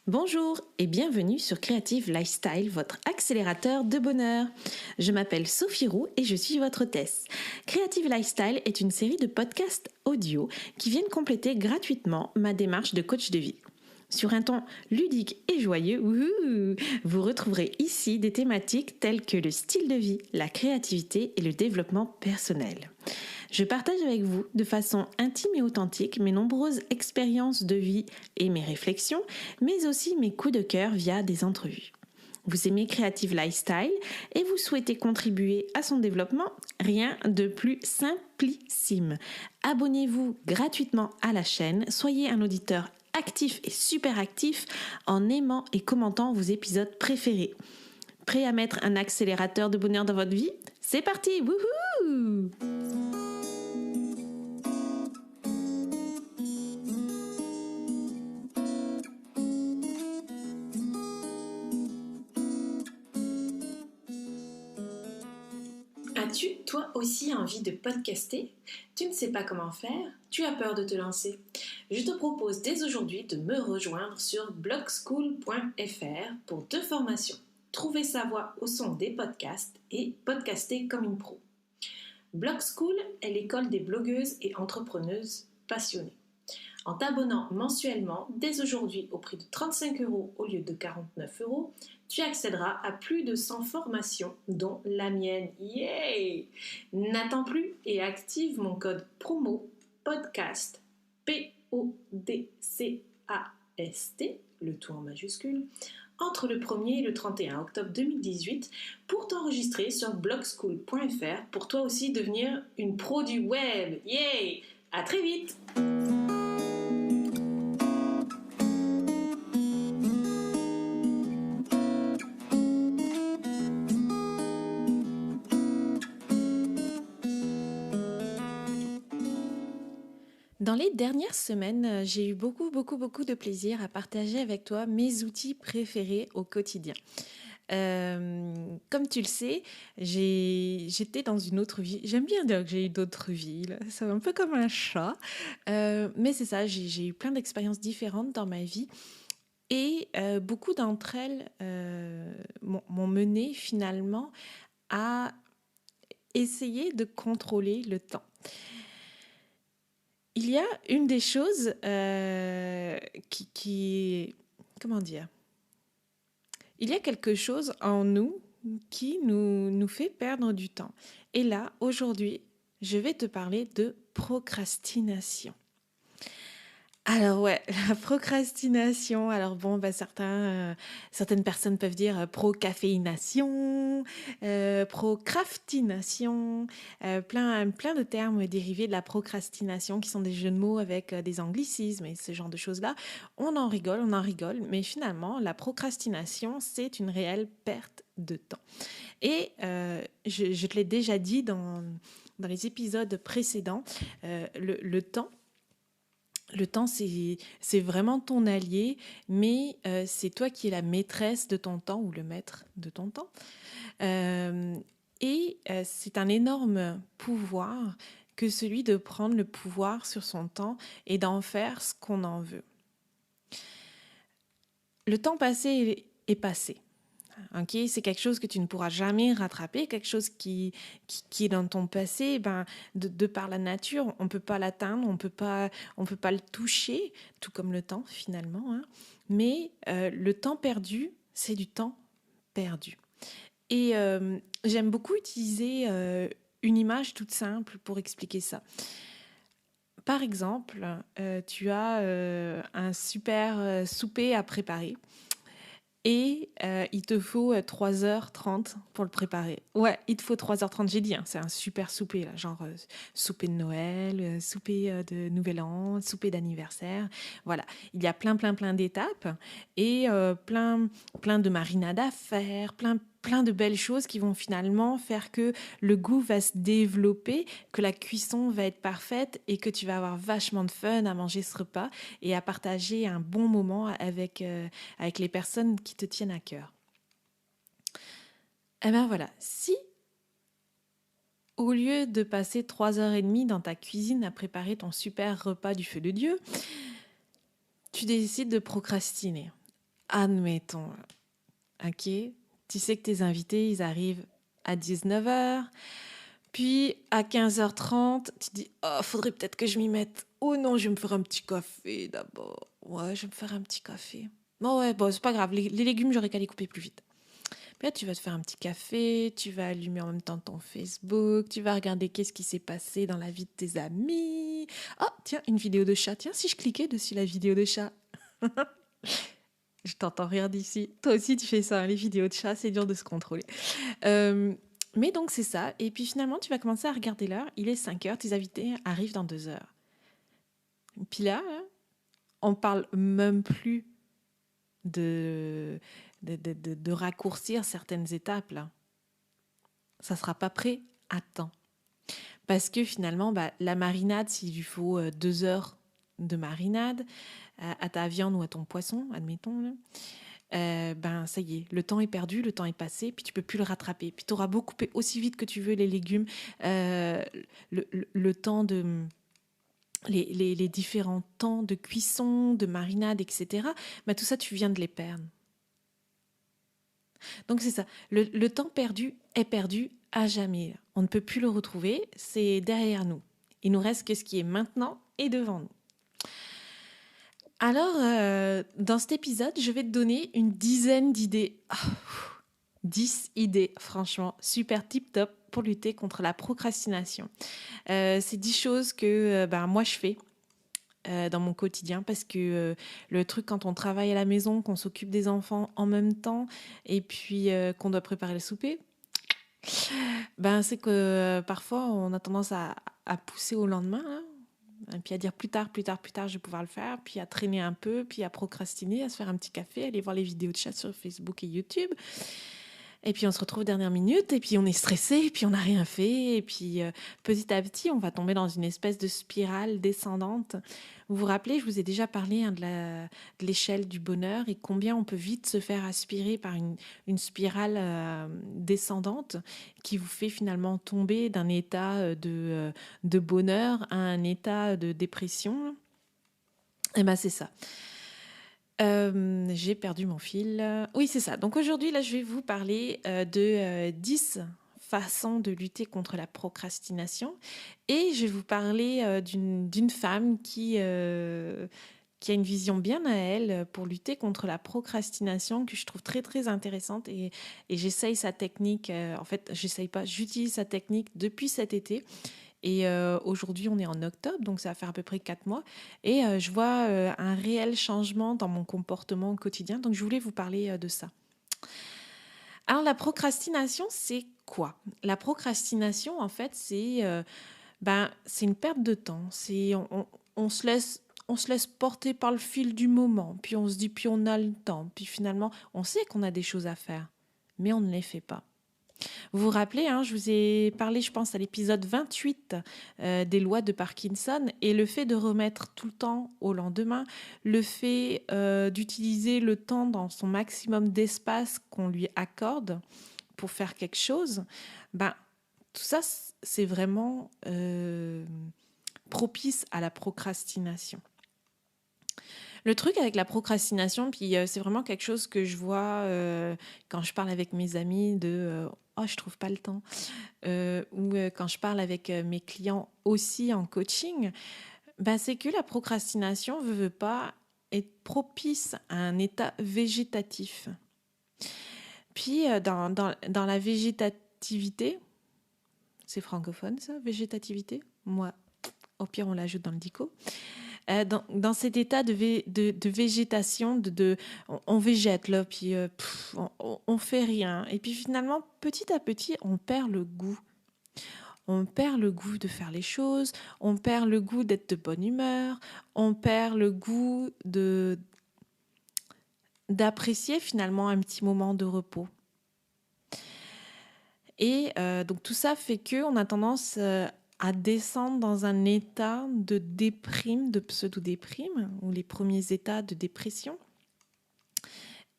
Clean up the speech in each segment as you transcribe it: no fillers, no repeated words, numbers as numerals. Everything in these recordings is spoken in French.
Bonjour et bienvenue sur Creative Lifestyle, votre accélérateur de bonheur. Je m'appelle Sophie Roux et je suis votre hôtesse. Creative Lifestyle est une série de podcasts audio qui viennent compléter gratuitement ma démarche de coach de vie. Sur un ton ludique et joyeux, vous retrouverez ici des thématiques telles que le style de vie, la créativité et le développement personnel. Je partage avec vous de façon intime et authentique mes nombreuses expériences de vie et mes réflexions, mais aussi mes coups de cœur via des entrevues. Vous aimez Creative Lifestyle et vous souhaitez contribuer à son développement? Rien de plus simplissime. Abonnez-vous gratuitement à la chaîne, soyez un auditeur actif et super actif en aimant et commentant vos épisodes préférés. Prêt à mettre un accélérateur de bonheur dans votre vie? C'est parti! Wouhou! As-tu toi aussi envie de podcaster? Tu ne sais pas comment faire? Tu as peur de te lancer? Je te propose dès aujourd'hui de me rejoindre sur blogschool.fr pour 2 formations. Trouver sa voix au son des podcasts et podcaster comme une pro. Blogschool est l'école des blogueuses et entrepreneuses passionnées. En t'abonnant mensuellement, dès aujourd'hui au prix de 35 € au lieu de 49 €, tu accéderas à plus de 100 formations, dont la mienne. Yeah! N'attends plus et active mon code promo podcast, PODCAST, le tout en majuscule, entre le 1er et le 31 octobre 2018 pour t'enregistrer sur blogschool.fr pour toi aussi devenir une pro du web. Yeah! À très vite! Dans les dernières semaines, j'ai eu beaucoup de plaisir à partager avec toi mes outils préférés au quotidien. Comme tu le sais, j'étais dans une autre vie. J'aime bien dire que j'ai eu d'autres vies, là. C'est un peu comme un chat. Mais c'est ça, j'ai eu plein d'expériences différentes dans ma vie. Et beaucoup d'entre elles m'ont mené finalement à essayer de contrôler le temps. Il y a une des choses comment dire? Il y a quelque chose en nous qui nous fait perdre du temps. Et là, aujourd'hui, je vais te parler de procrastination. Alors ouais, la procrastination. Alors bon, certaines personnes peuvent dire procaféination, procrastination, plein de termes dérivés de la procrastination qui sont des jeux de mots avec des anglicismes et ce genre de choses-là. On en rigole, mais finalement, la procrastination, c'est une réelle perte de temps. Et je te l'ai déjà dit dans les épisodes précédents, le temps. Le temps, c'est vraiment ton allié, mais c'est toi qui es la maîtresse de ton temps ou le maître de ton temps. C'est un énorme pouvoir que celui de prendre le pouvoir sur son temps et d'en faire ce qu'on en veut. Le temps passé est passé. Okay, c'est quelque chose que tu ne pourras jamais rattraper, quelque chose qui est dans ton passé. De par la nature, on peut pas l'atteindre, on peut pas le toucher, tout comme le temps finalement. Mais le temps perdu, c'est du temps perdu. Et j'aime beaucoup utiliser une image toute simple pour expliquer ça. Par exemple, tu as un super souper à préparer. Et il te faut 3h30 pour le préparer. Ouais, il te faut 3h30, j'ai dit, c'est un super souper, là, genre souper de Noël, souper de Nouvel An, souper d'anniversaire. Voilà, il y a plein d'étapes et plein de marinades à faire, plein de belles choses qui vont finalement faire que le goût va se développer, que la cuisson va être parfaite et que tu vas avoir vachement de fun à manger ce repas et à partager un bon moment avec les personnes qui te tiennent à cœur. Et bien voilà, si au lieu de passer 3h30 dans ta cuisine à préparer ton super repas du feu de Dieu, tu décides de procrastiner. admettons, ok, tu sais que tes invités, ils arrivent à 19h, puis à 15h30, tu dis, oh, faudrait peut-être que je m'y mette. Oh non, je vais me faire un petit café d'abord. Ouais, je vais me faire un petit café. Bon, ouais, bon, c'est pas grave, les légumes, j'aurais qu'à les couper plus vite. Puis là, tu vas te faire un petit café, tu vas allumer en même temps ton Facebook, tu vas regarder qu'est-ce qui s'est passé dans la vie de tes amis. Oh, tiens, une vidéo de chat. Tiens, si je cliquais dessus la vidéo de chat. Je t'entends rire d'ici. Toi aussi, tu fais ça, hein, les vidéos de chat, c'est dur de se contrôler. Mais donc, c'est ça. Et puis finalement, tu vas commencer à regarder l'heure. Il est 5h, tes invités arrivent dans 2 heures. Puis là, on parle même plus de, de raccourcir certaines étapes, là. Ça sera pas prêt à temps. Parce que finalement, la marinade, s'il lui faut 2 heures de marinade à ta viande ou à ton poisson, admettons, là, ça y est, le temps est perdu, le temps est passé, puis tu peux plus le rattraper. Puis tu auras beau couper aussi vite que tu veux les légumes, le temps de... Les différents temps de cuisson, de marinade, etc., tout ça, tu viens de les perdre. Donc c'est ça, le temps perdu est perdu à jamais. On ne peut plus le retrouver, c'est derrière nous. Il nous reste que ce qui est maintenant et devant nous. Alors, dans cet épisode, je vais te donner une dizaine d'idées. 10 idées, franchement, super tip-top pour lutter contre la procrastination. C'est 10 choses que moi, je fais dans mon quotidien parce que le truc quand on travaille à la maison, qu'on s'occupe des enfants en même temps et puis qu'on doit préparer le souper, c'est que parfois on a tendance à pousser au lendemain, hein, et puis à dire plus tard, je vais pouvoir le faire, puis à traîner un peu, puis à procrastiner, à se faire un petit café, aller voir les vidéos de chat sur Facebook et YouTube. Et puis on se retrouve dernière minute, et puis on est stressé, et puis on n'a rien fait, et puis petit à petit, on va tomber dans une espèce de spirale descendante. Vous vous rappelez, je vous ai déjà parlé de l'échelle du bonheur et combien on peut vite se faire aspirer par une spirale descendante qui vous fait finalement tomber d'un état de bonheur à un état de dépression. Et c'est ça. J'ai perdu mon fil. Oui, c'est ça. Donc aujourd'hui, là, je vais vous parler de 10 façons de lutter contre la procrastination. Et je vais vous parler d'une femme qui a une vision bien à elle pour lutter contre la procrastination que je trouve très, très intéressante. Et j'essaye sa technique. En fait, j'essaye pas, j'utilise sa technique depuis cet été. Et aujourd'hui, on est en octobre, donc ça va faire à peu près 4 mois. Et je vois un réel changement dans mon comportement quotidien. Donc, je voulais vous parler de ça. Alors, la procrastination, c'est quoi? La procrastination, en fait, c'est une perte de temps. On se laisse porter par le fil du moment. Puis on se dit, puis on a le temps. Puis finalement, on sait qu'on a des choses à faire, mais on ne les fait pas. Vous vous rappelez, hein, je vous ai parlé, je pense, à l'épisode 28 des lois de Parkinson et le fait de remettre tout le temps au lendemain, le fait d'utiliser le temps dans son maximum d'espace qu'on lui accorde pour faire quelque chose, tout ça, c'est vraiment propice à la procrastination. Le truc avec la procrastination, puis c'est vraiment quelque chose que je vois quand je parle avec mes amis de oh, je trouve pas le temps, ou quand je parle avec mes clients aussi en coaching, c'est que la procrastination veut pas être propice à un état végétatif. Puis dans la végétativité, c'est francophone ça, végétativité? Moi, au pire on l'ajoute dans le dico. Dans cet état de végétation, on végète là, puis on fait rien. Et puis finalement, petit à petit, on perd le goût. On perd le goût de faire les choses, on perd le goût d'être de bonne humeur, on perd le goût d'apprécier finalement un petit moment de repos. Et donc tout ça fait qu'on a tendance à descendre dans un état de déprime, de pseudo-déprime, ou les premiers états de dépression.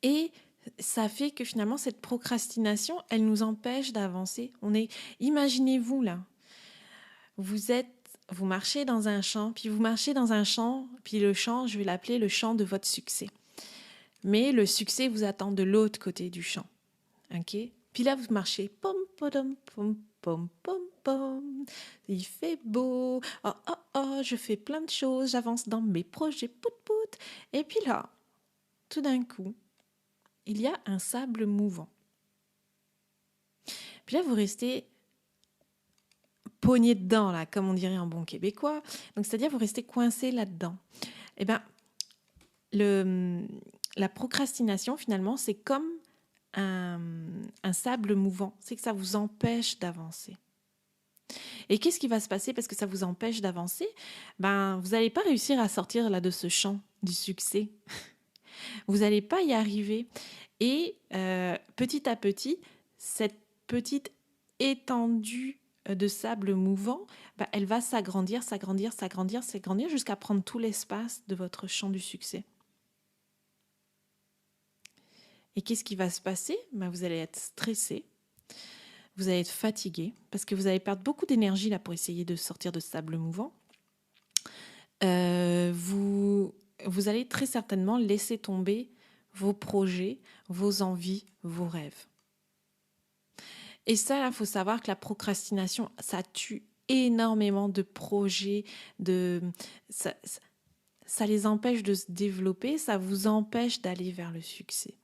Et ça fait que finalement, cette procrastination, elle nous empêche d'avancer. Imaginez-vous là, vous marchez dans un champ, puis le champ, je vais l'appeler le champ de votre succès. Mais le succès vous attend de l'autre côté du champ. Ok? Puis là, vous marchez. Pom, podom, pom, pom, pom, pom. Il fait beau. Oh, oh, oh, je fais plein de choses. J'avance dans mes projets. Pout, pout. Et puis là, tout d'un coup, il y a un sable mouvant. Puis là, vous restez pogné dedans, là, comme on dirait en bon québécois. Donc, c'est-à-dire, vous restez coincé là-dedans. Eh bien, la procrastination, finalement, c'est comme un sable mouvant. C'est que ça vous empêche d'avancer. Et qu'est-ce qui va se passer parce que ça vous empêche d'avancer? Ben, vous n'allez pas réussir à sortir là de ce champ du succès. Vous n'allez pas y arriver. Et petit à petit, cette petite étendue de sable mouvant, ben, elle va s'agrandir, s'agrandir, s'agrandir, s'agrandir jusqu'à prendre tout l'espace de votre champ du succès. Et qu'est-ce qui va se passer? Ben, vous allez être stressé, vous allez être fatigué, parce que vous allez perdre beaucoup d'énergie là pour essayer de sortir de ce sable mouvant. Vous allez très certainement laisser tomber vos projets, vos envies, vos rêves. Et ça, il faut savoir que la procrastination, ça tue énormément de projets, ça les empêche de se développer, ça vous empêche d'aller vers le succès.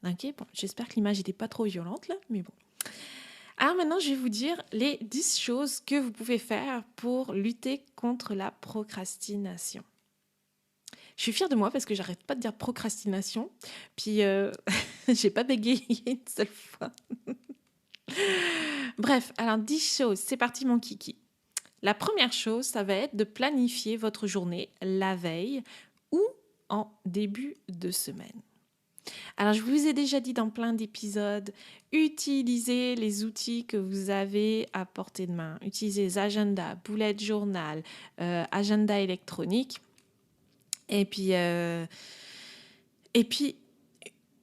Ok, bon, j'espère que l'image n'était pas trop violente là, mais bon. Alors maintenant, je vais vous dire les 10 choses que vous pouvez faire pour lutter contre la procrastination. Je suis fière de moi parce que j'arrête pas de dire procrastination, puis j'ai pas bégayé une seule fois. Bref, alors 10 choses, c'est parti mon kiki. La première chose, ça va être de planifier votre journée la veille ou en début de semaine. Alors, je vous ai déjà dit dans plein d'épisodes, utilisez les outils que vous avez à portée de main. Utilisez les agendas, bullet journal, agenda électronique. Et puis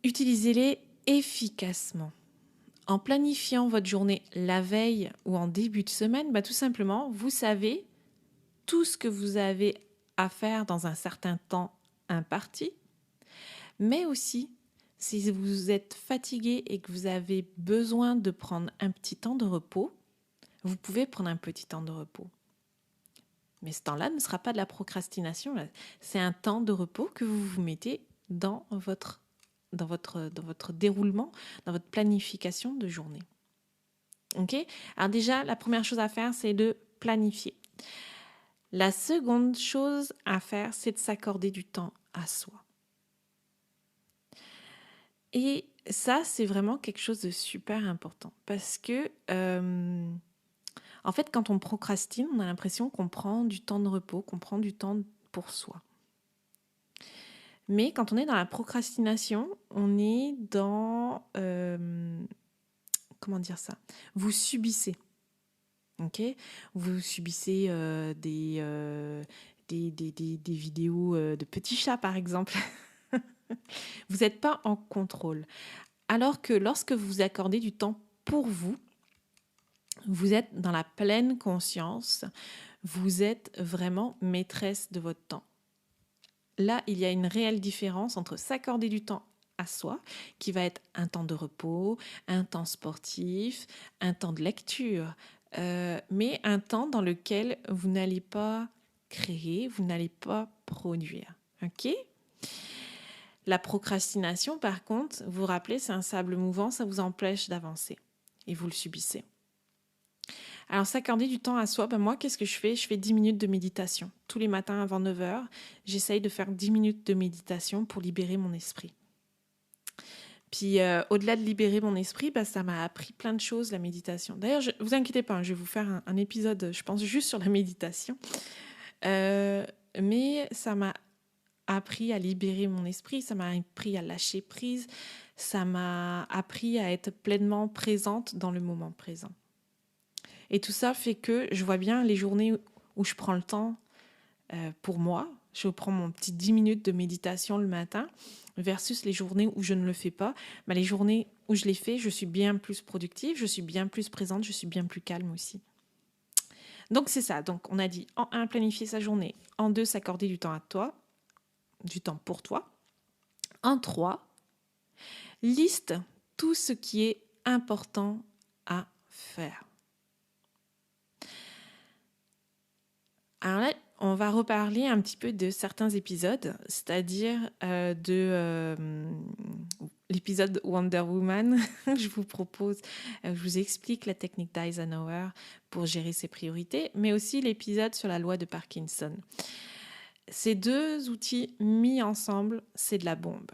utilisez-les efficacement. En planifiant votre journée la veille ou en début de semaine, tout simplement, vous savez tout ce que vous avez à faire dans un certain temps imparti, mais aussi si vous êtes fatigué et que vous avez besoin de prendre un petit temps de repos, vous pouvez prendre un petit temps de repos. Mais ce temps-là ne sera pas de la procrastination. C'est un temps de repos que vous vous mettez dans votre déroulement, dans votre planification de journée. Ok ? Alors déjà, la première chose à faire, c'est de planifier. La seconde chose à faire, c'est de s'accorder du temps à soi. Et ça, c'est vraiment quelque chose de super important parce que, en fait, quand on procrastine, on a l'impression qu'on prend du temps de repos, qu'on prend du temps pour soi. Mais quand on est dans la procrastination, on est dans... comment dire ça? Vous subissez. Ok? Vous subissez des vidéos de petits chats, par exemple. Vous n'êtes pas en contrôle. Alors que lorsque vous vous accordez du temps pour vous, vous êtes dans la pleine conscience, vous êtes vraiment maîtresse de votre temps. Là, il y a une réelle différence entre s'accorder du temps à soi, qui va être un temps de repos, un temps sportif, un temps de lecture, mais un temps dans lequel vous n'allez pas créer, vous n'allez pas produire. Ok ? La procrastination, par contre, vous vous rappelez, c'est un sable mouvant, ça vous empêche d'avancer et vous le subissez. Alors, s'accorder du temps à soi, moi, qu'est-ce que je fais? Je fais 10 minutes de méditation. Tous les matins avant 9h, j'essaye de faire 10 minutes de méditation pour libérer mon esprit. Puis, au-delà de libérer mon esprit, ça m'a appris plein de choses, la méditation. D'ailleurs, vous inquiétez pas, je vais vous faire un épisode, je pense, juste sur la méditation. Mais ça m'a appris à libérer mon esprit, ça m'a appris à lâcher prise, ça m'a appris à être pleinement présente dans le moment présent. Et tout ça fait que je vois bien les journées où je prends le temps pour moi, je prends mon petit 10 minutes de méditation le matin, versus les journées où je ne le fais pas. Les journées où je les fais, je suis bien plus productive, je suis bien plus présente, je suis bien plus calme aussi. Donc c'est ça, donc on a dit en 1, planifier sa journée, en 2, s'accorder du temps à toi, du temps pour toi. En 3, liste tout ce qui est important à faire. Alors là, on va reparler un petit peu de certains épisodes, c'est-à-dire l'épisode Wonder Woman. Je vous propose, je vous explique la technique d'Eisenhower pour gérer ses priorités, mais aussi l'épisode sur la loi de Parkinson. Ces deux outils mis ensemble, c'est de la bombe.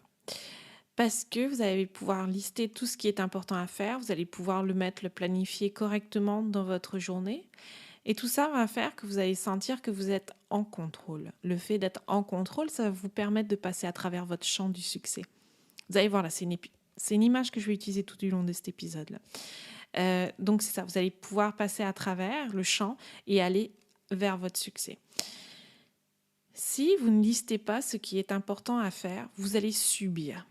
Parce que vous allez pouvoir lister tout ce qui est important à faire, vous allez pouvoir le planifier correctement dans votre journée. Et tout ça va faire que vous allez sentir que vous êtes en contrôle. Le fait d'être en contrôle, ça va vous permettre de passer à travers votre champ du succès. Vous allez voir là, c'est une image que je vais utiliser tout du long de cet épisode-là. Donc c'est ça, vous allez pouvoir passer à travers le champ et aller vers votre succès. Si vous ne listez pas ce qui est important à faire, vous allez subir.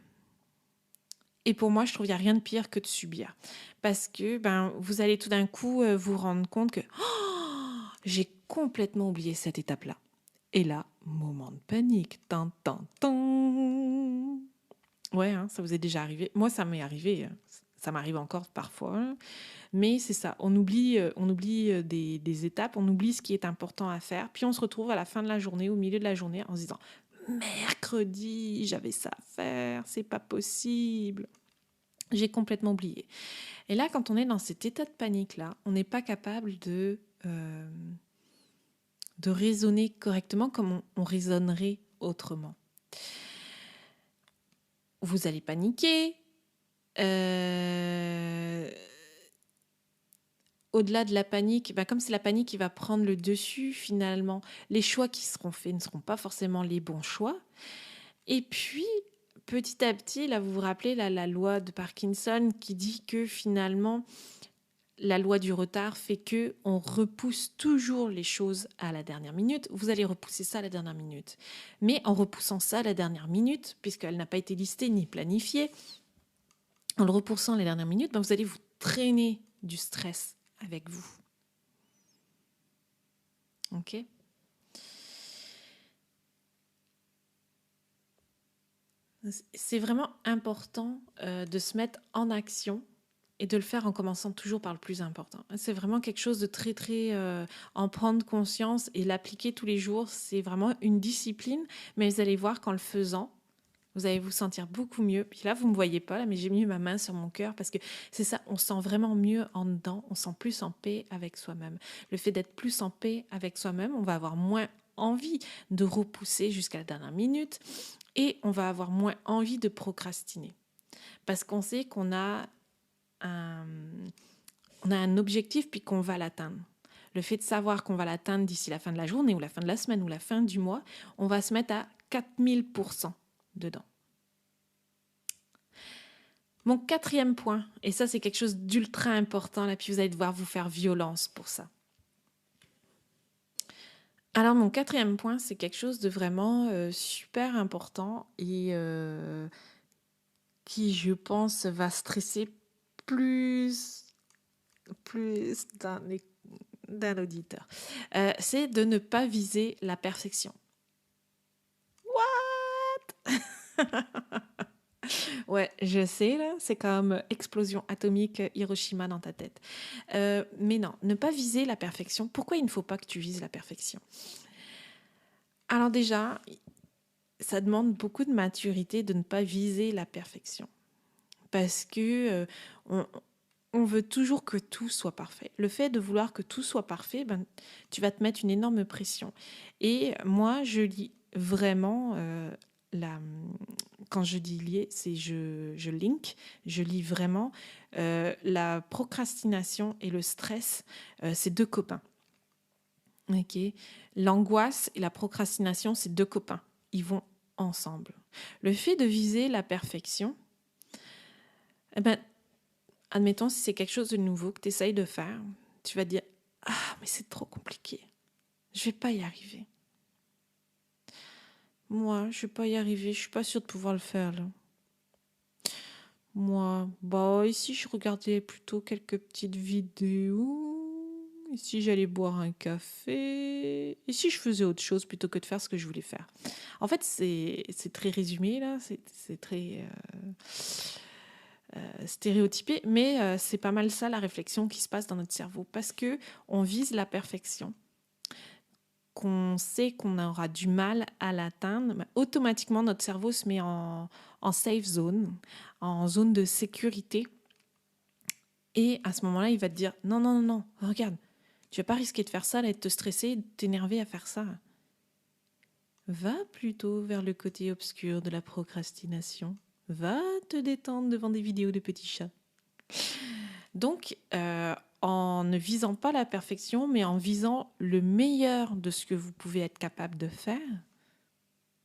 Et pour moi, je trouve qu'il n'y a rien de pire que de subir. Parce que vous allez tout d'un coup vous rendre compte que j'ai complètement oublié cette étape-là. Et là, moment de panique. Tan, tan, tan. Ouais, ça vous est déjà arrivé. Moi, ça m'est arrivé. Ça m'arrive encore parfois. Mais c'est ça. On oublie des étapes. On oublie ce qui est important à faire. Puis on se retrouve à la fin de la journée, au milieu de la journée, en se disant mercredi, j'avais ça à faire. C'est pas possible. J'ai complètement oublié. Et là, quand on est dans cet état de panique-là, on n'est pas capable de raisonner correctement comme on raisonnerait autrement. Vous allez paniquer. Au-delà de la panique, comme c'est la panique qui va prendre le dessus, finalement, les choix qui seront faits ne seront pas forcément les bons choix. Et puis, petit à petit, là, vous vous rappelez la loi de Parkinson qui dit que finalement, la loi du retard fait que on repousse toujours les choses à la dernière minute. Vous allez repousser ça à la dernière minute. Mais en repoussant ça à la dernière minute, puisqu'elle n'a pas été listée ni planifiée, en le repoussant à la dernière minute, vous allez vous traîner du stress avec vous. Ok ? C'est vraiment important de se mettre en action et de le faire en commençant toujours par le plus important. C'est vraiment quelque chose de très, très... en prendre conscience et l'appliquer tous les jours, c'est vraiment une discipline, mais vous allez voir qu'en le faisant, vous allez vous sentir beaucoup mieux. Puis là, vous ne me voyez pas, là, mais j'ai mis ma main sur mon cœur parce que c'est ça, on sent vraiment mieux en dedans, on sent plus en paix avec soi-même. Le fait d'être plus en paix avec soi-même, on va avoir moins envie de repousser jusqu'à la dernière minute et on va avoir moins envie de procrastiner. Parce qu'on sait qu'on a un objectif puis qu'on va l'atteindre. Le fait de savoir qu'on va l'atteindre d'ici la fin de la journée ou la fin de la semaine ou la fin du mois, on va se mettre à 4000% dedans. Mon 4e point, et ça c'est quelque chose d'ultra important, là, puis vous allez devoir vous faire violence pour ça. Alors mon 4e point, c'est quelque chose de vraiment super important et qui, je pense, va stresser plus d'un auditeur. C'est de ne pas viser la perfection. What? Ouais, je sais, là, c'est comme explosion atomique Hiroshima dans ta tête. Mais non, ne pas viser la perfection. Pourquoi il ne faut pas que tu vises la perfection? Alors déjà, ça demande beaucoup de maturité de ne pas viser la perfection. Parce que on veut toujours que tout soit parfait. Le fait de vouloir que tout soit parfait, tu vas te mettre une énorme pression. Et moi, je lis vraiment... quand je dis lier, c'est je lis vraiment la procrastination et le stress, c'est deux copains. Ok, l'angoisse et la procrastination, c'est deux copains. Ils vont ensemble. Le fait de viser la perfection, admettons si c'est quelque chose de nouveau que tu essayes de faire, tu vas te dire « Ah, mais c'est trop compliqué. Je vais pas y arriver. » Moi, je vais pas y arriver. Je suis pas sûre de pouvoir le faire, là. Moi, ici, je regardais plutôt quelques petites vidéos. Et si j'allais boire un café? Et si je faisais autre chose plutôt que de faire ce que je voulais faire? En fait, c'est très résumé, là. C'est très stéréotypé, mais c'est pas mal ça, la réflexion qui se passe dans notre cerveau. Parce que on vise la perfection, qu'on sait qu'on aura du mal à l'atteindre, bah, automatiquement, notre cerveau se met en safe zone, en zone de sécurité. Et à ce moment-là, il va te dire, non, non, non, non, regarde, tu vas pas risquer de faire ça, là, et de te stresser, de t'énerver à faire ça. Va plutôt vers le côté obscur de la procrastination. Va te détendre devant des vidéos de petits chats. Donc, en ne visant pas la perfection, mais en visant le meilleur de ce que vous pouvez être capable de faire,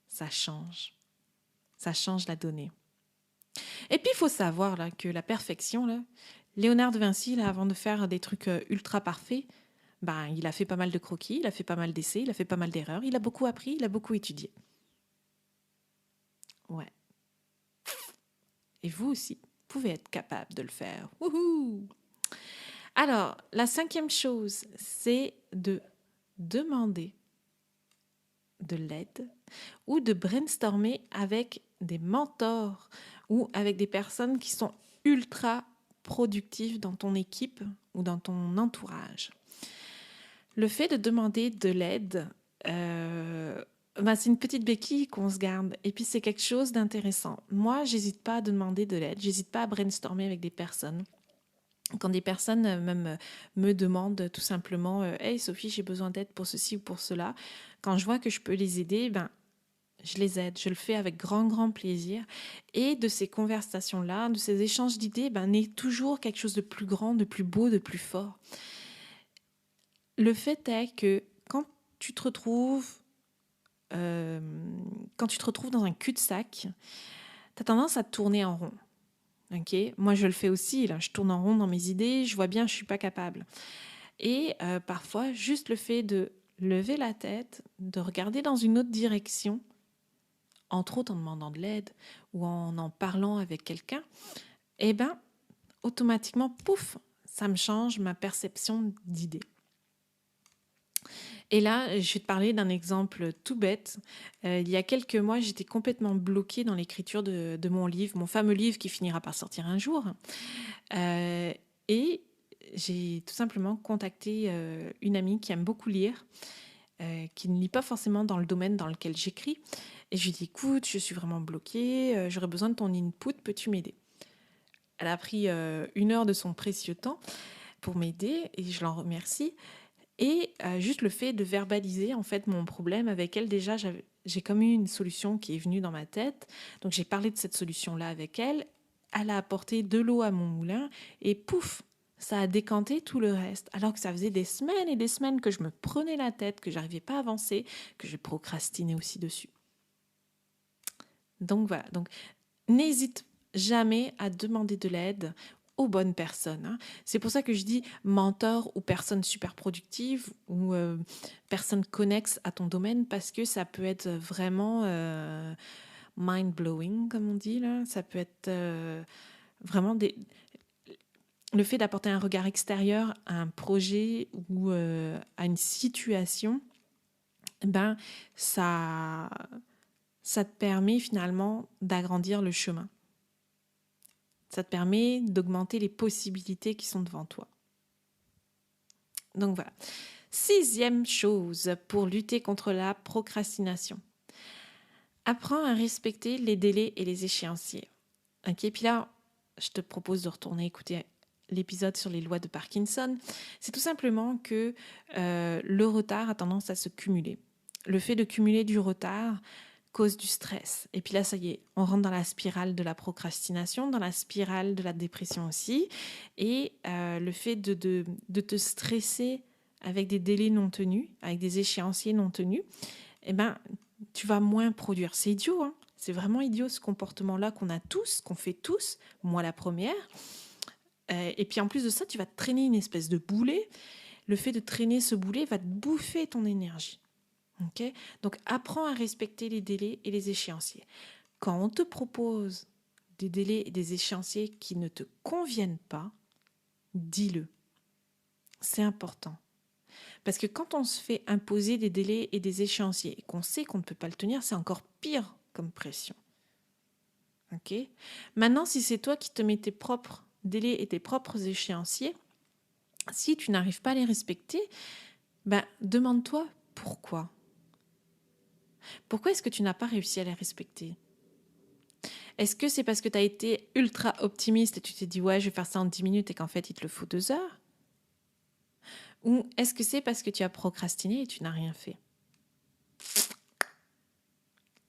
ça change. Ça change la donnée. Et puis, il faut savoir là, que la perfection, là, Léonard de Vinci, là, avant de faire des trucs ultra parfaits, ben, il a fait pas mal de croquis, il a fait pas mal d'essais, il a fait pas mal d'erreurs, il a beaucoup appris, il a beaucoup étudié. Ouais. Et vous aussi, vous pouvez être capable de le faire. Wouhou! Alors, la 5e chose, c'est de demander de l'aide ou de brainstormer avec des mentors ou avec des personnes qui sont ultra productives dans ton équipe ou dans ton entourage. Le fait de demander de l'aide, c'est une petite béquille qu'on se garde. Et puis, c'est quelque chose d'intéressant. Moi, j'hésite pas à demander de l'aide. J'hésite pas à brainstormer avec des personnes. Quand des personnes même me demandent tout simplement Hey Sophie, j'ai besoin d'aide pour ceci ou pour cela. Quand je vois que je peux les aider, je les aide. Je le fais avec grand, grand plaisir. Et de ces conversations-là, de ces échanges d'idées, naît toujours quelque chose de plus grand, de plus beau, de plus fort. Le fait est que quand tu te retrouves dans un cul-de-sac, tu as tendance à te tourner en rond. Okay. Moi, je le fais aussi. Là. Je tourne en rond dans mes idées. Je vois bien que je ne suis pas capable. Et parfois, juste le fait de lever la tête, de regarder dans une autre direction, entre autres en demandant de l'aide ou en parlant avec quelqu'un, automatiquement, pouf, ça me change ma perception d'idées. Et là, je vais te parler d'un exemple tout bête. Il y a quelques mois, j'étais complètement bloquée dans l'écriture de mon livre, mon fameux livre qui finira par sortir un jour. Et j'ai tout simplement contacté une amie qui aime beaucoup lire, qui ne lit pas forcément dans le domaine dans lequel j'écris. Et je lui ai dit, écoute, je suis vraiment bloquée, j'aurais besoin de ton input, peux-tu m'aider? Elle a pris 1 heure de son précieux temps pour m'aider et je l'en remercie. Et juste le fait de verbaliser en fait mon problème avec elle, déjà j'ai comme eu une solution qui est venue dans ma tête. Donc j'ai parlé de cette solution-là avec elle. Elle a apporté de l'eau à mon moulin et pouf, ça a décanté tout le reste. Alors que ça faisait des semaines et des semaines que je me prenais la tête, que j'arrivais pas à avancer, que je procrastinais aussi dessus. Donc voilà, donc n'hésite jamais à demander de l'aide aux bonnes personnes. Hein. C'est pour ça que je dis mentor ou personne super productive ou personne connexe à ton domaine parce que ça peut être vraiment mind-blowing, comme on dit. Là. Ça peut être vraiment le fait d'apporter un regard extérieur à un projet ou à une situation, ça te permet finalement d'agrandir le chemin. Ça te permet d'augmenter les possibilités qui sont devant toi. Donc voilà. 6e chose pour lutter contre la procrastination. Apprends à respecter les délais et les échéanciers. Okay, puis là, je te propose de retourner écouter l'épisode sur les lois de Parkinson. C'est tout simplement que le retard a tendance à se cumuler. Le fait de cumuler du retard cause du stress. Et puis là, ça y est, on rentre dans la spirale de la procrastination, dans la spirale de la dépression aussi. Et le fait de te stresser avec des délais non tenus, avec des échéanciers non tenus, tu vas moins produire. C'est idiot, hein. C'est vraiment idiot ce comportement-là qu'on a tous, qu'on fait tous, moi la première. Et puis en plus de ça, tu vas te traîner une espèce de boulet. Le fait de traîner ce boulet va te bouffer ton énergie. Okay. Donc, apprends à respecter les délais et les échéanciers. Quand on te propose des délais et des échéanciers qui ne te conviennent pas, dis-le. C'est important. Parce que quand on se fait imposer des délais et des échéanciers et qu'on sait qu'on ne peut pas le tenir, c'est encore pire comme pression. Ok ? Maintenant, si c'est toi qui te mets tes propres délais et tes propres échéanciers, si tu n'arrives pas à les respecter, demande-toi pourquoi. Pourquoi est-ce que tu n'as pas réussi à les respecter ? Est-ce que c'est parce que tu as été ultra optimiste et tu t'es dit « ouais, je vais faire ça en 10 minutes » et qu'en fait, il te le faut 2 heures ? Ou est-ce que c'est parce que tu as procrastiné et tu n'as rien fait ?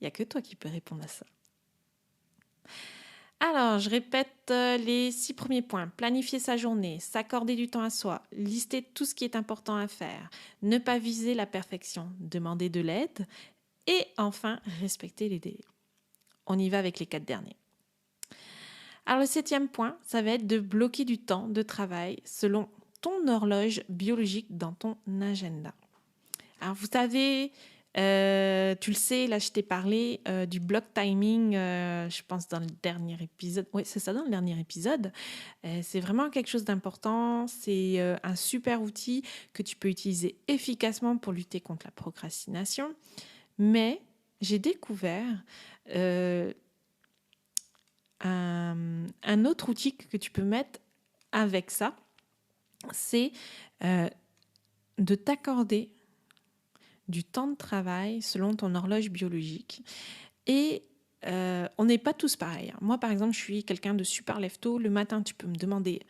Il n'y a que toi qui peux répondre à ça. Alors, je répète les 6 premiers points. Planifier sa journée, s'accorder du temps à soi, lister tout ce qui est important à faire, ne pas viser la perfection, demander de l'aide et enfin, respecter les délais. On y va avec les 4 derniers. Alors, le 7e point, ça va être de bloquer du temps de travail selon ton horloge biologique dans ton agenda. Alors, vous savez, tu le sais, là, je t'ai parlé du block timing, je pense dans le dernier épisode. Oui, c'est ça, dans le dernier épisode. C'est vraiment quelque chose d'important. C'est un super outil que tu peux utiliser efficacement pour lutter contre la procrastination. Mais j'ai découvert un autre outil que tu peux mettre avec ça, c'est de t'accorder du temps de travail selon ton horloge biologique. Et on n'est pas tous pareils. Moi, par exemple, je suis quelqu'un de super lève-tôt. Le matin, tu peux me demander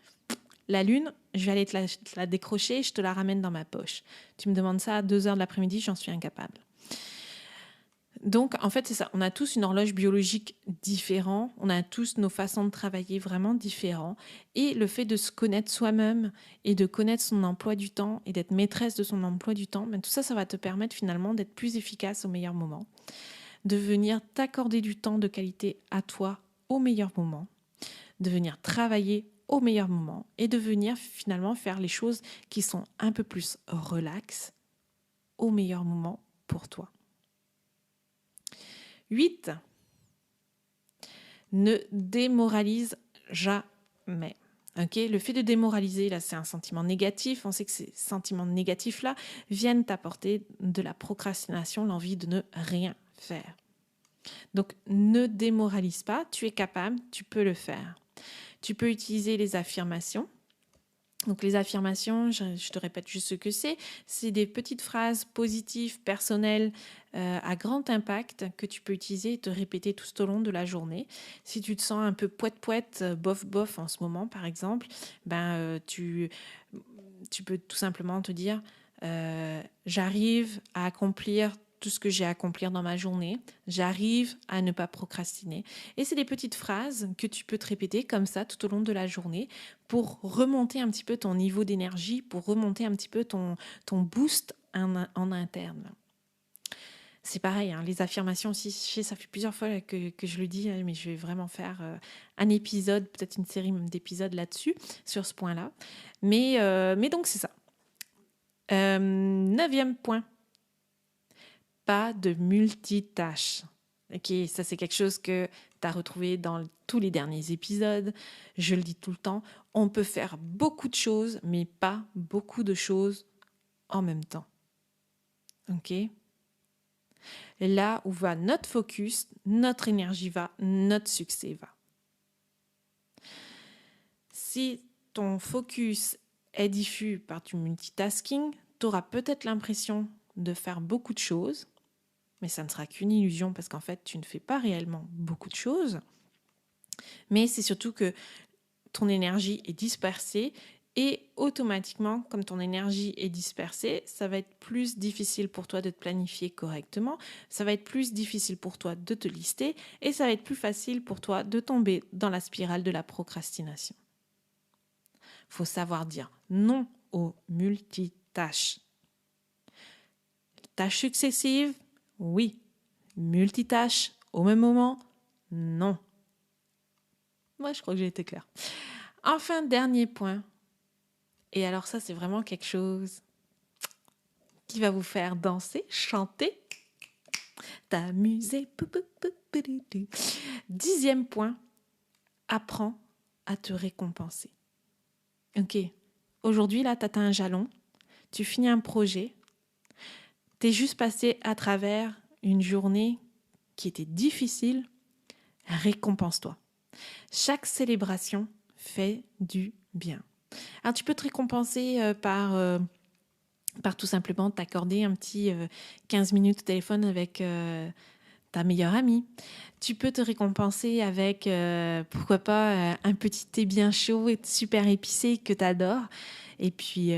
la lune, je vais aller te la décrocher, je te la ramène dans ma poche. Tu me demandes ça à 2 heures de l'après-midi, j'en suis incapable. Donc, en fait, c'est ça. On a tous une horloge biologique différente. On a tous nos façons de travailler vraiment différentes. Et le fait de se connaître soi-même et de connaître son emploi du temps et d'être maîtresse de son emploi du temps, tout ça, ça va te permettre finalement d'être plus efficace au meilleur moment, de venir t'accorder du temps de qualité à toi au meilleur moment, de venir travailler au meilleur moment et de venir finalement faire les choses qui sont un peu plus relax au meilleur moment pour toi. 8. Ne démoralise jamais. Okay, le fait de démoraliser, là, c'est un sentiment négatif. On sait que ces sentiments négatifs-là viennent t'apporter de la procrastination, l'envie de ne rien faire. Donc, ne démoralise pas. Tu es capable, tu peux le faire. Tu peux utiliser les affirmations. Donc les affirmations, je te répète juste ce que c'est des petites phrases positives, personnelles, à grand impact que tu peux utiliser et te répéter tout au long de la journée. Si tu te sens un peu poète-poète, bof-bof en ce moment par exemple, tu peux tout simplement te dire j'arrive à accomplir tout ce que j'ai à accomplir dans ma journée, j'arrive à ne pas procrastiner. Et c'est des petites phrases que tu peux te répéter comme ça tout au long de la journée pour remonter un petit peu ton niveau d'énergie, pour remonter un petit peu ton boost en interne. C'est pareil, hein, les affirmations aussi, ça fait plusieurs fois que je le dis, mais je vais vraiment faire un épisode, peut-être une série d'épisodes là-dessus, sur ce point-là. Mais donc c'est ça. 9e point. Pas de multitâche. Ok, ça c'est quelque chose que tu as retrouvé dans tous les derniers épisodes. Je le dis tout le temps, on peut faire beaucoup de choses, mais pas beaucoup de choses en même temps. Ok ? Là où va notre focus, notre énergie va, notre succès va. Si ton focus est diffus par du multitasking, tu auras peut-être l'impression de faire beaucoup de choses, mais ça ne sera qu'une illusion parce qu'en fait, tu ne fais pas réellement beaucoup de choses. Mais c'est surtout que ton énergie est dispersée et automatiquement, comme ton énergie est dispersée, ça va être plus difficile pour toi de te planifier correctement, ça va être plus difficile pour toi de te lister et ça va être plus facile pour toi de tomber dans la spirale de la procrastination. Il faut savoir dire non aux multitâches. Tâches successives, oui. Multitâches au même moment, non. Moi, je crois que j'ai été claire. Enfin, dernier point. Et alors ça, c'est vraiment quelque chose qui va vous faire danser, chanter, t'amuser. 10e point, apprends à te récompenser. Ok, aujourd'hui, là, tu atteins un jalon. tu finis un projet, tu es juste passé à travers une journée qui était difficile, récompense-toi. Chaque célébration fait du bien. Alors, tu peux te récompenser par tout simplement t'accorder un petit 15 minutes au téléphone avec ta meilleure amie. Tu peux te récompenser avec, pourquoi pas, un petit thé bien chaud et super épicé que tu adores. Et puis,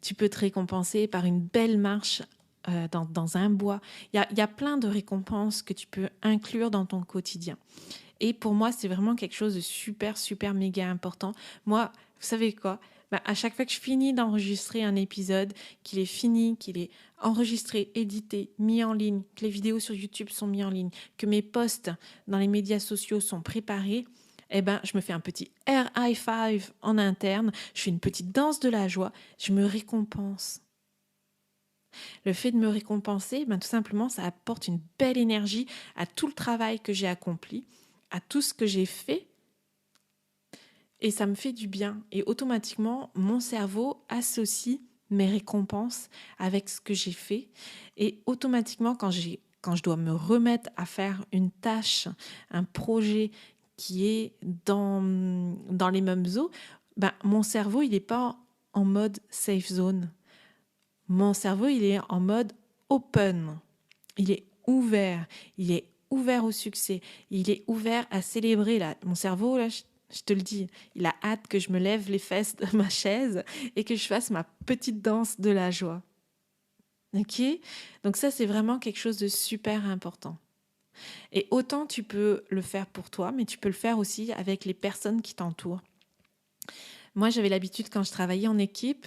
tu peux te récompenser par une belle marche dans un bois. Il y a plein de récompenses que tu peux inclure dans ton quotidien. Et pour moi, c'est vraiment quelque chose de super, super méga important. Moi, vous savez quoi? À chaque fois que je finis d'enregistrer un épisode, qu'il est fini, qu'il est enregistré, édité, mis en ligne, que les vidéos sur YouTube sont mises en ligne, que mes posts dans les médias sociaux sont préparés, je me fais un petit air high five en interne, je fais une petite danse de la joie, je me récompense. Le fait de me récompenser, tout simplement, ça apporte une belle énergie à tout le travail que j'ai accompli, à tout ce que j'ai fait, et ça me fait du bien. Et automatiquement, mon cerveau associe mes récompenses avec ce que j'ai fait. Et automatiquement, quand je dois me remettre à faire une tâche, un projet qui est dans les mêmes eaux, mon cerveau, il n'est pas en mode safe zone. Mon cerveau, il est en mode open. Il est ouvert. Il est ouvert au succès. Il est ouvert à célébrer. Là. Mon cerveau, là, je te le dis, il a hâte que je me lève les fesses de ma chaise et que je fasse ma petite danse de la joie. Ok ? Donc ça, c'est vraiment quelque chose de super important. Et autant tu peux le faire pour toi, mais tu peux le faire aussi avec les personnes qui t'entourent. Moi, j'avais l'habitude, quand je travaillais en équipe,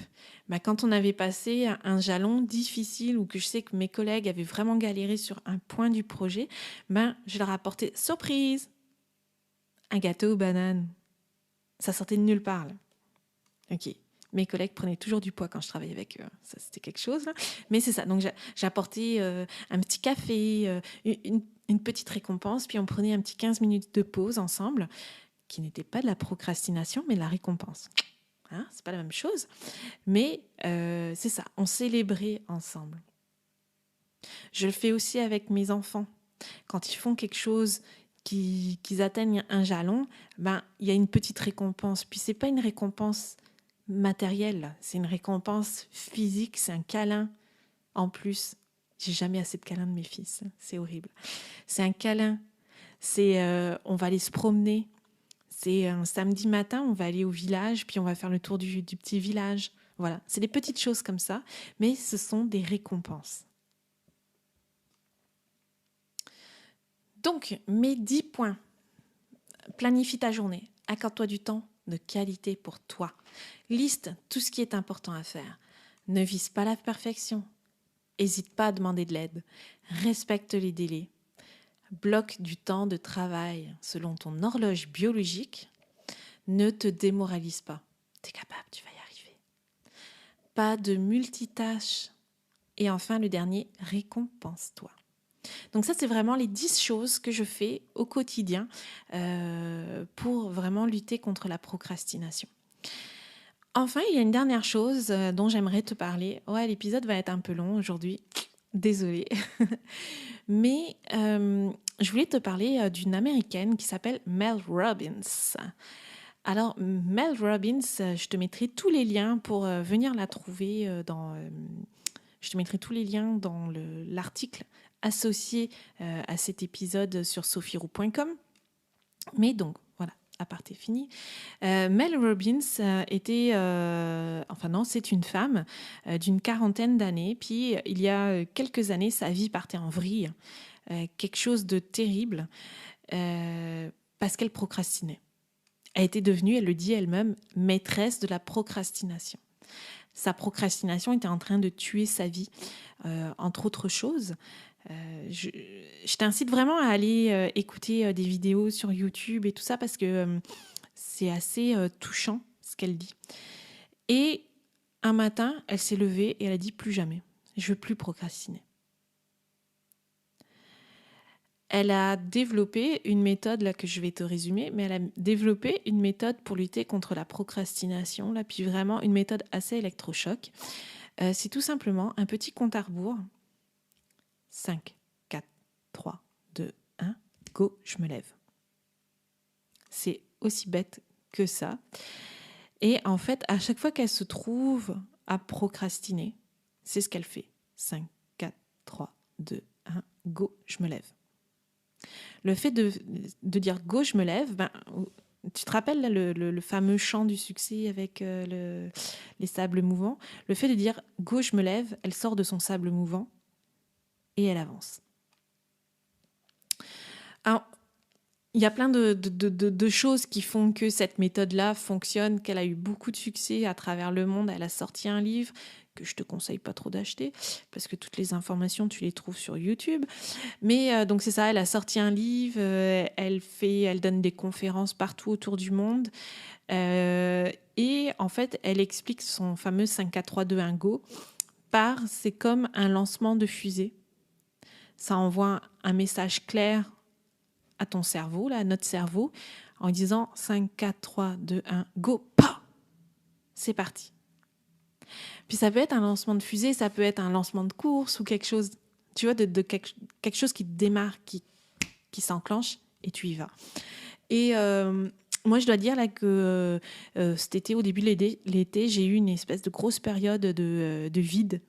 quand on avait passé un jalon difficile ou que je sais que mes collègues avaient vraiment galéré sur un point du projet, je leur apportais, surprise, un gâteau aux bananes. Ça sortait de nulle part, là. Ok. Mes collègues prenaient toujours du poids quand je travaillais avec eux. Ça, c'était quelque chose, là. Mais c'est ça. Donc, j'apportais un petit café, une petite récompense, puis on prenait un petit 15 minutes de pause ensemble, qui n'était pas de la procrastination, mais de la récompense. Hein, c'est pas la même chose, mais c'est ça, on célébrait ensemble. Je le fais aussi avec mes enfants. Quand ils font quelque chose, qu'ils atteignent un jalon, il y a une petite récompense. Puis c'est pas une récompense matérielle, c'est une récompense physique, c'est un câlin en plus. J'ai jamais assez de câlins de mes fils, c'est horrible. C'est un câlin, c'est on va aller se promener. C'est un samedi matin, on va aller au village, puis on va faire le tour du petit village. Voilà, c'est des petites choses comme ça, mais ce sont des récompenses. Donc, mes 10 points. Planifie ta journée. Accorde-toi du temps de qualité pour toi. Liste tout ce qui est important à faire. Ne vise pas la perfection. N'hésite pas à demander de l'aide. Respecte les délais. Bloque du temps de travail selon ton horloge biologique. Ne te démoralise pas. Tu es capable, tu vas y arriver. Pas de multitâche. Et enfin, le dernier, récompense-toi. Donc ça, c'est vraiment les 10 choses que je fais au quotidien pour vraiment lutter contre la procrastination. Enfin, il y a une dernière chose dont j'aimerais te parler. Ouais, l'épisode va être un peu long aujourd'hui. Désolée. Mais je voulais te parler d'une Américaine qui s'appelle Mel Robbins. Alors, Mel Robbins, je te mettrai tous les liens pour venir la trouver je te mettrai tous les liens dans l'article associé à cet épisode sur sophieroux.com. Mais donc, voilà, aparté fini. Mel Robbins c'est une femme d'une quarantaine d'années. Puis, il y a quelques années, sa vie partait en vrille. Quelque chose de terrible parce qu'elle procrastinait. Elle était devenue, elle le dit elle-même, maîtresse de la procrastination. Sa procrastination était en train de tuer sa vie, entre autres choses. Je t'incite vraiment à aller écouter des vidéos sur YouTube et tout ça parce que c'est assez touchant ce qu'elle dit. Et un matin, elle s'est levée et elle a dit plus jamais. Je ne veux plus procrastiner. Elle a développé une méthode, là que je vais te résumer, mais elle a développé une méthode pour lutter contre la procrastination, là, puis vraiment une méthode assez électrochoc. c'est tout simplement un petit compte à rebours. 5, 4, 3, 2, 1, go, je me lève. C'est aussi bête que ça. Et en fait, à chaque fois qu'elle se trouve à procrastiner, c'est ce qu'elle fait. 5, 4, 3, 2, 1, go, je me lève. Le fait de dire go, je me lève, tu te rappelles là, le fameux chant du succès avec les sables mouvants? Le fait de dire go, je me lève, elle sort de son sable mouvant et elle avance. Alors, il y a plein de choses qui font que cette méthode-là fonctionne, qu'elle a eu beaucoup de succès à travers le monde. Elle a sorti un livre que je te conseille pas trop d'acheter parce que toutes les informations, tu les trouves sur YouTube. Mais donc c'est ça, elle a sorti un livre, elle donne des conférences partout autour du monde. Et en fait, elle explique son fameux 5, 4, 3, 2, 1, go c'est comme un lancement de fusée. Ça envoie un message clair à ton cerveau, là, à notre cerveau, en disant 5, 4, 3, 2, 1, go, pa! C'est parti. Puis ça peut être un lancement de fusée, ça peut être un lancement de course ou quelque chose, tu vois, de quelque chose qui démarre, qui s'enclenche et tu y vas. Et moi, je dois dire là que cet été, au début de l'été, j'ai eu une espèce de grosse période de vide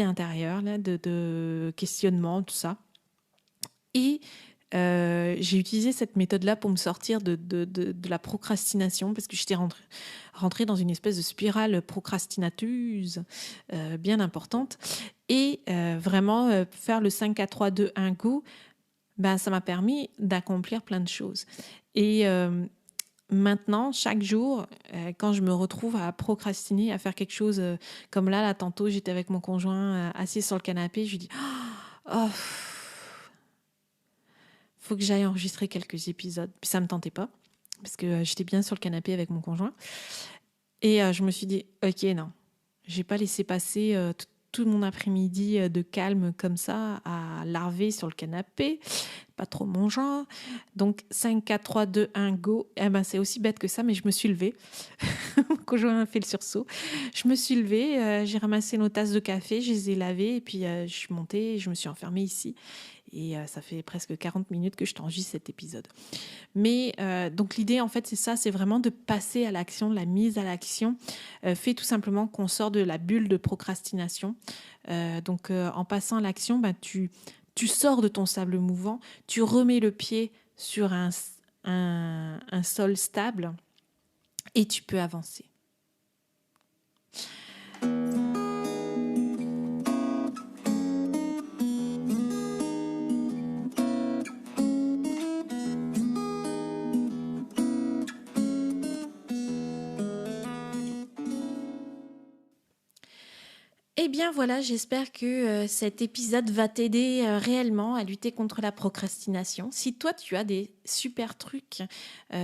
intérieur, là, de questionnement, tout ça. Et j'ai utilisé cette méthode-là pour me sortir de la procrastination parce que j'étais rentrée dans une espèce de spirale procrastinateuse bien importante. Et vraiment, faire le 5, 4, 3, 2, 1, go, ça m'a permis d'accomplir plein de choses. Et maintenant, chaque jour, quand je me retrouve à procrastiner, à faire quelque chose comme là, tantôt, j'étais avec mon conjoint assis sur le canapé, je lui dis « Oh, faut que j'aille enregistrer quelques épisodes. » Puis ça me tentait pas, parce que j'étais bien sur le canapé avec mon conjoint. Et je me suis dit « Ok, non, j'ai pas laissé passer tout mon après-midi de calme comme ça à larver sur le canapé. Pas trop mon genre. » Donc 5, 4, 3, 2, 1, go. C'est aussi bête que ça, mais je me suis levée. Mon conjoint a fait le sursaut. Je me suis levée, j'ai ramassé nos tasses de café, je les ai lavées, et puis je suis montée et je me suis enfermée ici. Et ça fait presque 40 minutes que je t'enregistre cet épisode. Mais donc l'idée, en fait, c'est ça, c'est vraiment de passer à l'action, la mise à l'action fait tout simplement qu'on sort de la bulle de procrastination. Donc en passant à l'action, tu sors de ton sable mouvant, tu remets le pied sur un sol stable et tu peux avancer. Eh bien voilà, j'espère que cet épisode va t'aider réellement à lutter contre la procrastination. Si toi tu as des super trucs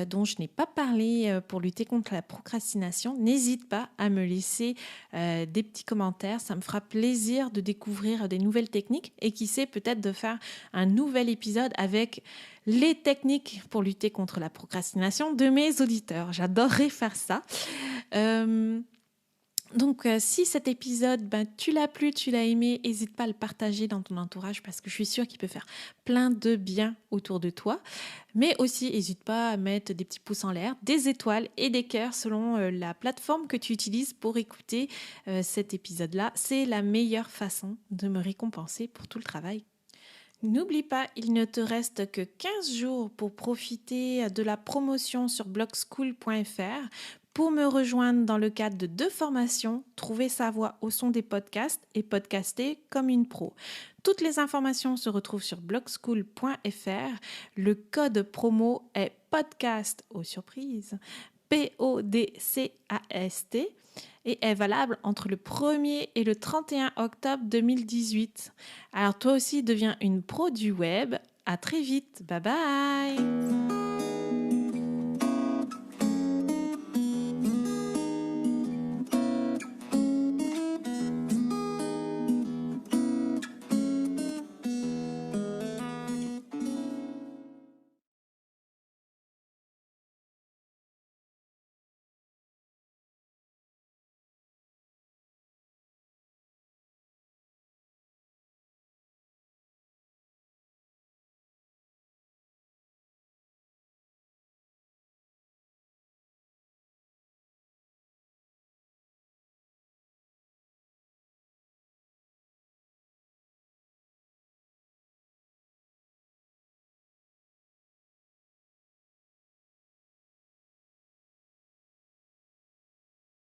dont je n'ai pas parlé pour lutter contre la procrastination, n'hésite pas à me laisser des petits commentaires. Ça me fera plaisir de découvrir des nouvelles techniques et qui sait peut-être de faire un nouvel épisode avec les techniques pour lutter contre la procrastination de mes auditeurs. J'adorerais faire ça. Donc, si cet épisode, tu l'as plu, tu l'as aimé, n'hésite pas à le partager dans ton entourage parce que je suis sûre qu'il peut faire plein de bien autour de toi. Mais aussi, n'hésite pas à mettre des petits pouces en l'air, des étoiles et des cœurs selon la plateforme que tu utilises pour écouter cet épisode-là. C'est la meilleure façon de me récompenser pour tout le travail. N'oublie pas, il ne te reste que 15 jours pour profiter de la promotion sur blogschool.fr. Pour me rejoindre dans le cadre de 2 formations, trouver sa voix au son des podcasts et podcaster comme une pro. Toutes les informations se retrouvent sur blogschool.fr. Le code promo est podcast aux surprises, PODCAST, et est valable entre le 1er et le 31 octobre 2018. Alors toi aussi, deviens une pro du web. À très vite. Bye bye.